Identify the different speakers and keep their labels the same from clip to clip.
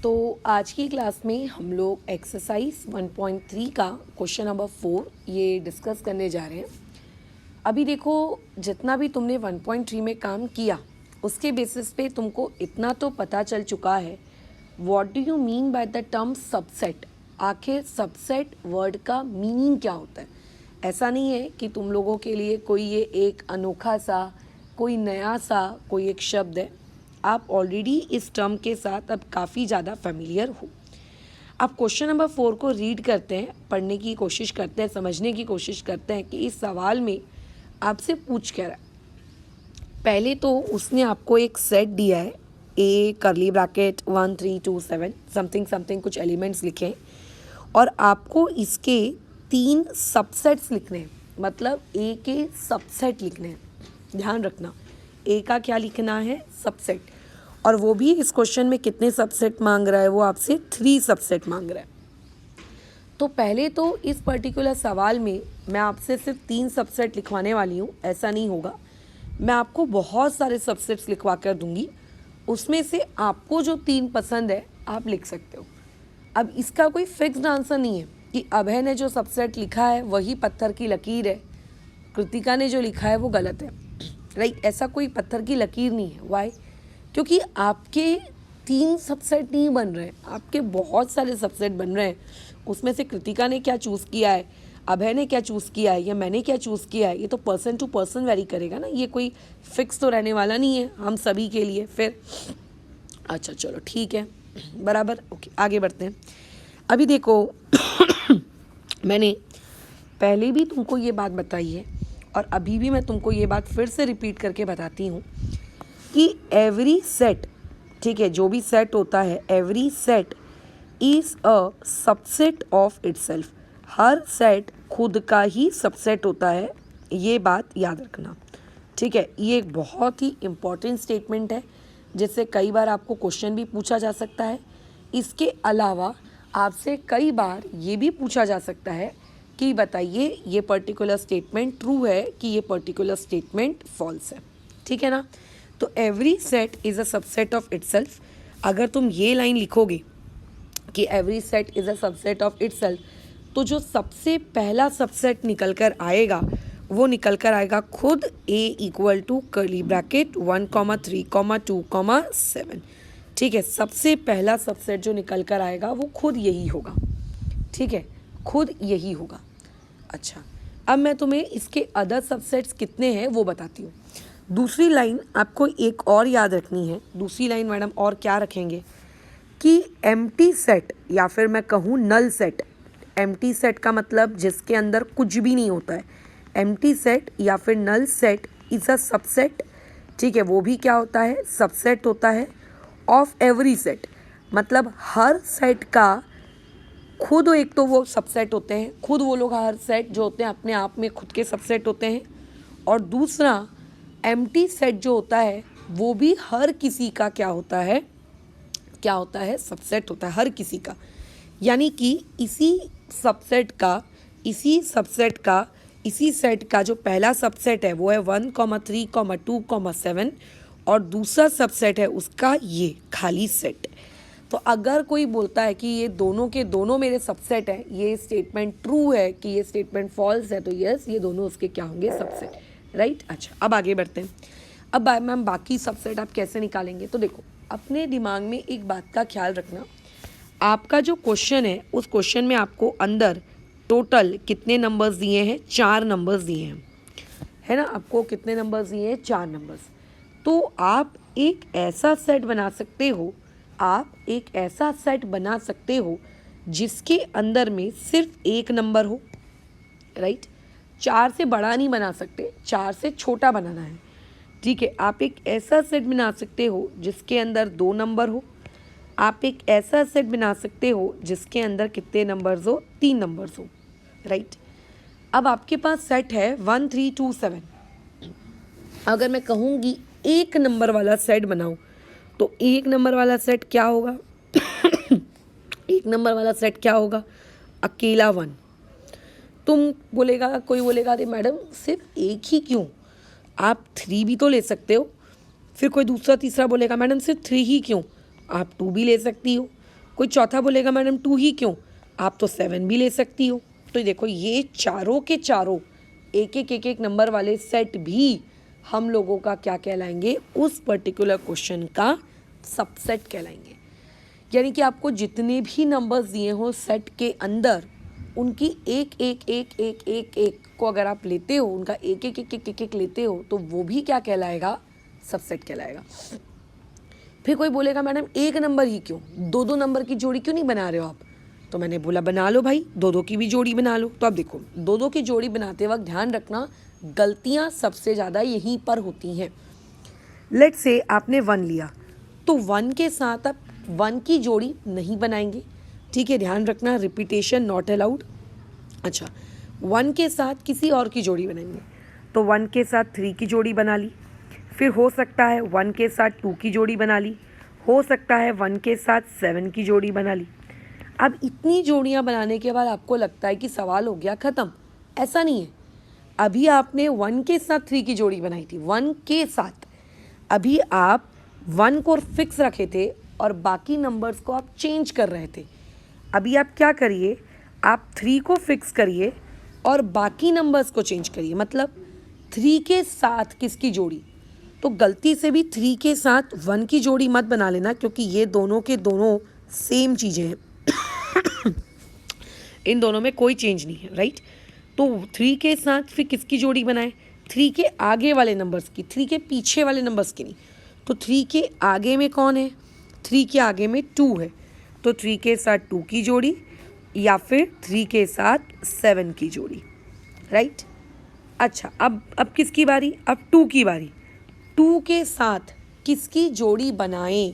Speaker 1: तो आज की क्लास में हम लोग एक्सरसाइज 1.3 का क्वेश्चन नंबर 4 ये डिस्कस करने जा रहे हैं। अभी देखो, जितना भी तुमने 1.3 में काम किया उसके बेसिस पे तुमको इतना तो पता चल चुका है what do you mean by the term subset. आखिर सबसेट वर्ड का मीनिंग क्या होता है। ऐसा नहीं है कि तुम लोगों के लिए कोई ये एक अनोखा सा, कोई नया सा कोई एक शब्द है। आप ऑलरेडी इस टर्म के साथ अब काफ़ी ज़्यादा फेमिलियर हो। अब क्वेश्चन नंबर 4 को रीड करते हैं, पढ़ने की कोशिश करते हैं, समझने की कोशिश करते हैं कि इस सवाल में आपसे पूछ क्या रहा है। पहले तो उसने आपको एक सेट दिया है, ए करली ब्रैकेट 1 3 2 7 समथिंग समथिंग कुछ एलिमेंट्स लिखे हैं और आपको इसके 3 सबसेट्स लिखने हैं, मतलब ए के सबसेट लिखने हैं। ध्यान रखना, ए का क्या लिखना है, सबसेट। और वो भी इस क्वेश्चन में कितने सबसेट मांग रहा है, वो आपसे 3 सबसेट मांग रहा है। तो पहले तो इस पर्टिकुलर सवाल में मैं आपसे सिर्फ 3 सबसेट लिखवाने वाली हूँ, ऐसा नहीं होगा। मैं आपको बहुत सारे सबसेट्स लिखवा कर दूंगी, उसमें से आपको जो 3 पसंद है आप लिख सकते हो। अब इसका कोई फिक्स्ड आंसर नहीं है कि अभय ने जो सबसेट लिखा है वही पत्थर की लकीर है, कृतिका ने जो लिखा है वो गलत है, राइट। ऐसा कोई पत्थर की लकीर नहीं है। वाई? क्योंकि आपके 3 सबसेट नहीं बन रहे हैं, आपके बहुत सारे सबसेट बन रहे हैं। उसमें से कृतिका ने क्या चूज़ किया है, अभय ने क्या चूज़ किया है, या मैंने क्या चूज़ किया है, ये तो पर्सन टू पर्सन वेरी करेगा ना। ये कोई फिक्स तो रहने वाला नहीं है हम सभी के लिए। फिर अच्छा चलो ठीक है, बराबर, ओके आगे बढ़ते हैं। अभी देखो मैंने पहले भी तुमको ये बात बताई है और अभी भी मैं तुमको ये बात फिर से रिपीट करके बताती हूँ कि एवरी सेट, ठीक है, जो भी सेट होता है, every set is a subset of itself. Her set खुद का ही सबसेट होता है, ये बात याद रखना, ठीक है। ये एक बहुत ही इम्पॉर्टेंट स्टेटमेंट है जिससे कई बार आपको क्वेश्चन भी पूछा जा सकता है। इसके अलावा आपसे कई बार ये भी पूछा जा सकता है कि बताइए ये पर्टिकुलर स्टेटमेंट ट्रू है कि ये पर्टिकुलर स्टेटमेंट फॉल्स है, ठीक है ना। तो every set is a subset of itself. अगर तुम ये लाइन लिखोगे कि every set is a subset of itself, तो जो सबसे पहला सबसेट निकल कर आएगा वो निकल कर आएगा खुद ए इक्वल टू कर्ली ब्रैकेट 1 3 2 7, ठीक है। सबसे पहला सबसेट जो निकल कर आएगा वो खुद यही होगा, ठीक है, खुद यही होगा। अच्छा, अब मैं तुम्हें इसके अदर सबसेट्स कितने हैं वो बताती हूँ। दूसरी लाइन आपको एक और याद रखनी है। दूसरी लाइन मैडम और क्या रखेंगे कि एम्प्टी सेट, या फिर मैं कहूँ नल सेट। एम्प्टी सेट का मतलब जिसके अंदर कुछ भी नहीं होता है। एम्प्टी सेट या फिर null set is a subset, ठीक है। वो भी क्या होता है, सबसेट होता है ऑफ एवरी सेट। मतलब हर सेट का खुद एक तो वो सबसेट होते हैं, खुद वो लोग हर सेट जो होते हैं अपने आप में खुद के सबसेट होते हैं। और दूसरा एम्प्टी सेट जो होता है वो भी हर किसी का क्या होता है, क्या होता है, सबसेट होता है हर किसी का। यानी कि इसी सबसेट का, इसी सबसेट का, इसी सेट का जो पहला सबसेट है वो है 1 3 2 7 और दूसरा सबसेट है उसका ये खाली सेट। तो अगर कोई बोलता है कि ये दोनों के दोनों मेरे सबसेट हैं, ये स्टेटमेंट ट्रू है कि ये स्टेटमेंट फॉल्स है, तो यस ये दोनों उसके क्या होंगे, सबसेट, राइट। अच्छा, अब आगे बढ़ते हैं। अब मैम बाकी सबसेट आप कैसे निकालेंगे। तो देखो, अपने दिमाग में एक बात का ख्याल रखना, आपका जो क्वेश्चन है उस क्वेश्चन में आपको अंदर टोटल कितने नंबर्स दिए हैं, 4 नंबर्स दिए हैं, है ना। आपको कितने नंबर्स दिए हैं, 4 नंबर्स। तो आप एक ऐसा सेट बना सकते हो, आप एक ऐसा सेट बना सकते हो जिसके अंदर में सिर्फ एक नंबर हो, राइट। 4 से बड़ा नहीं बना सकते, 4 से छोटा बनाना है, ठीक है। आप एक ऐसा सेट बना सकते हो जिसके अंदर 2 नंबर हो। आप एक ऐसा सेट बना सकते हो जिसके अंदर कितने नंबर्स हो, 3 नंबर्स हो, राइट। अब आपके पास सेट है 1 3 2 7। अगर मैं कहूँगी एक नंबर वाला सेट बनाओ, तो एक नंबर वाला सेट क्या होगा एक नंबर वाला सेट क्या होगा, अकेला 1। तुम बोलेगा, कोई बोलेगा अरे मैडम सिर्फ एक ही क्यों, आप 3 भी तो ले सकते हो। फिर कोई दूसरा तीसरा बोलेगा मैडम सिर्फ 3 ही क्यों, आप 2 भी ले सकती हो। कोई चौथा बोलेगा मैडम 2 ही क्यों, आप तो 7 भी ले सकती हो। तो देखो ये चारों के चारों एक एक नंबर वाले सेट भी हम लोगों का क्या कहलाएंगे, उस पर्टिकुलर क्वेश्चन का सबसेट कहलाएंगे। यानी कि आपको जितने भी नंबर्स दिए हो सेट के अंदर, उनकी एक को अगर आप लेते हो, उनका एक लेते हो, तो वो भी क्या कहलाएगा, सबसेट कहलाएगा। फिर कोई बोलेगा मैडम एक नंबर ही क्यों, दो नंबर की जोड़ी क्यों नहीं बना रहे हो आप, तो मैंने बोला बना लो भाई, दो की भी जोड़ी बना लो। तो अब देखो दो की जोड़ी बनाते वक्त ध्यान रखना, गलतियां सबसे ज़्यादा यहीं पर होती हैं। लेट्स से आपने 1 लिया, तो 1 के साथ आप 1 की जोड़ी नहीं बनाएंगे, ठीक है, ध्यान रखना, रिपीटेशन नॉट अलाउड। अच्छा, 1 के साथ किसी और की जोड़ी बनाएंगे, तो 1 के साथ 3 की जोड़ी बना ली, फिर हो सकता है 1 के साथ 2 की जोड़ी बना ली, हो सकता है 1 के साथ 7 की जोड़ी बना ली। अब इतनी जोड़ियां बनाने के बाद आपको लगता है कि सवाल हो गया ख़त्म, ऐसा नहीं है। अभी आपने 1 के साथ 3 की जोड़ी बनाई थी, 1 के साथ, अभी आप 1 को फिक्स रखे थे और बाकी नंबर्स को आप चेंज कर रहे थे। अभी आप क्या करिए, आप 3 को फिक्स करिए और बाकी नंबर्स को चेंज करिए, मतलब 3 के साथ किसकी जोड़ी, तो गलती से भी 3 के साथ 1 की जोड़ी मत बना लेना, क्योंकि ये दोनों के दोनों सेम चीज़ें हैं इन दोनों में कोई चेंज नहीं है, राइट। तो 3 के साथ फिर किसकी जोड़ी बनाए, 3 के आगे वाले नंबर्स की, 3 के पीछे वाले नंबर्स की नहीं। तो 3 के आगे में कौन है, 3 के आगे में 2 है, तो 3 के साथ 2 की जोड़ी, या फिर 3 के साथ 7 की जोड़ी, राइट। अच्छा, अब किसकी बारी, अब 2 की बारी। 2 के साथ किसकी जोड़ी बनाएं,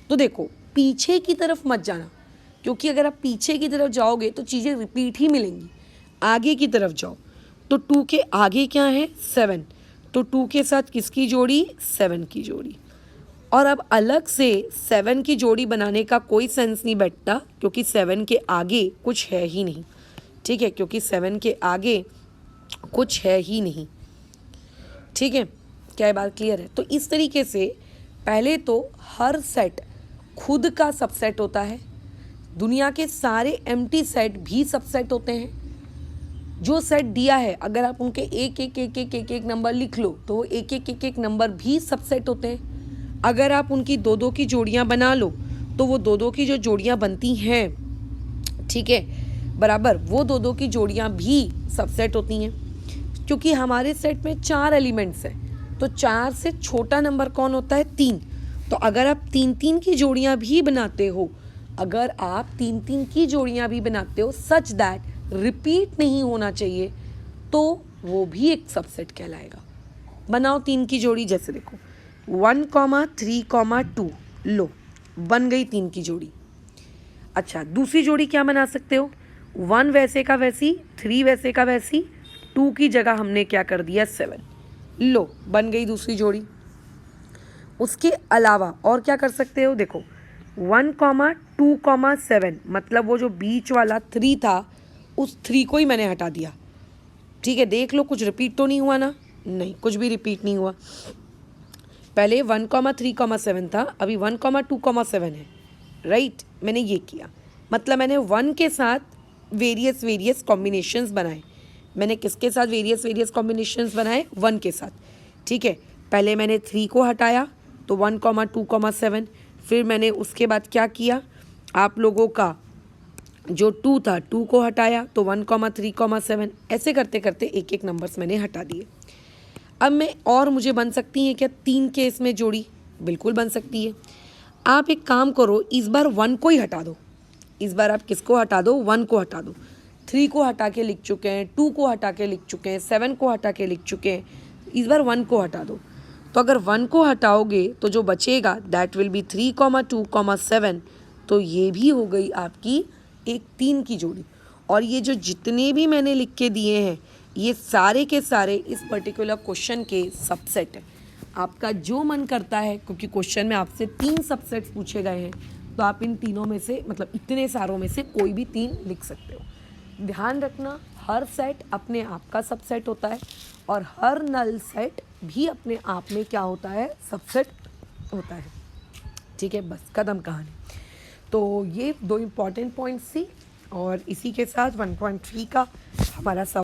Speaker 1: तो देखो पीछे की तरफ मत जाना, क्योंकि अगर आप पीछे की तरफ जाओगे तो चीज़ें रिपीट ही मिलेंगी। आगे की तरफ जाओ, तो 2 के आगे क्या है, 7, तो 2 के साथ किसकी जोड़ी, 7 की जोड़ी। और अब अलग से 7 की जोड़ी बनाने का कोई सेंस नहीं बैठता, क्योंकि 7 के आगे कुछ है ही नहीं, ठीक है, क्योंकि 7 के आगे कुछ है ही नहीं, ठीक है, क्या ये बात क्लियर है। तो इस तरीके से पहले तो हर सेट खुद का सबसेट होता है, दुनिया के सारे एम्प्टी सेट भी सबसेट होते हैं। जो सेट दिया है अगर आप उनके एक नंबर लिख लो, तो वो एक नंबर भी सबसेट होते हैं। अगर आप उनकी दो की जोड़ियां बना लो, तो वो दो की जो जोड़ियां बनती हैं, ठीक है, बराबर, वो दो की जोड़ियां भी सबसेट होती हैं। क्योंकि हमारे सेट में 4 एलिमेंट्स हैं, तो 4 से छोटा नंबर कौन होता है, 3। तो अगर आप 3 की जोड़ियां भी बनाते हो, अगर आप 3 की जोड़ियां भी बनाते हो सच दैट रिपीट नहीं होना चाहिए, तो वो भी एक सबसेट कहलाएगा। बनाओ 3 की जोड़ी, जैसे देखो 1, 3, 2, लो बन गई 3 की जोड़ी। अच्छा, दूसरी जोड़ी क्या बना सकते हो, 1 वैसे का वैसी, 3 वैसे का वैसी, 2 की जगह हमने क्या कर दिया, 7, लो बन गई दूसरी जोड़ी। उसके अलावा और क्या कर सकते हो, देखो 1, 2, 7, मतलब वो जो बीच वाला 3 था, उस 3 को ही मैंने हटा दिया, ठीक है। देख लो कुछ रिपीट तो नहीं हुआ ना, नहीं, कुछ भी रिपीट नहीं हुआ। पहले 1, 3, 7 था, अभी 1, 2, 7 है, राइट। मैंने ये किया, मतलब मैंने 1 के साथ वेरियस कॉम्बिनेशंस बनाए। मैंने किसके साथ वेरियस कॉम्बिनेशंस बनाए, 1 के साथ, ठीक है। पहले मैंने 3 को हटाया, तो 1, 2, 7, फिर मैंने उसके बाद क्या किया, आप लोगों का जो 2 था, 2 को हटाया, तो 1, 3, 7, ऐसे करते करते एक नंबर्स मैंने हटा दिए। अब मैं और मुझे बन सकती है क्या 3 के इसमें जोड़ी, बिल्कुल बन सकती है। आप एक काम करो, इस बार 1 को ही हटा दो, इस बार आप किसको हटा दो, 1 को हटा दो। 3 को हटा के लिख चुके हैं, 2 को हटा के लिख चुके हैं, 7 को हटा के लिख चुके हैं, इस बार 1 को हटा दो। तो अगर 1 को हटाओगे तो जो बचेगा दैट विल बी 3, 2, 7, तो ये भी हो गई आपकी एक 3 की जोड़ी। और ये जो जितने भी मैंने लिख के दिए हैं, ये सारे के सारे इस पर्टिकुलर क्वेश्चन के सबसेट है। आपका जो मन करता है, क्योंकि क्वेश्चन में आपसे 3 सबसेट्स पूछे गए हैं, तो आप इन तीनों में से, मतलब इतने सारों में से कोई भी 3 लिख सकते हो। ध्यान रखना, हर सेट अपने आप का सबसेट होता है और हर नल सेट भी अपने आप में क्या होता है, सबसेट होता है, ठीक है। बस खत्म कहानी। तो ये दो इम्पॉर्टेंट पॉइंट्स थी और इसी के साथ 1.3 का हमारा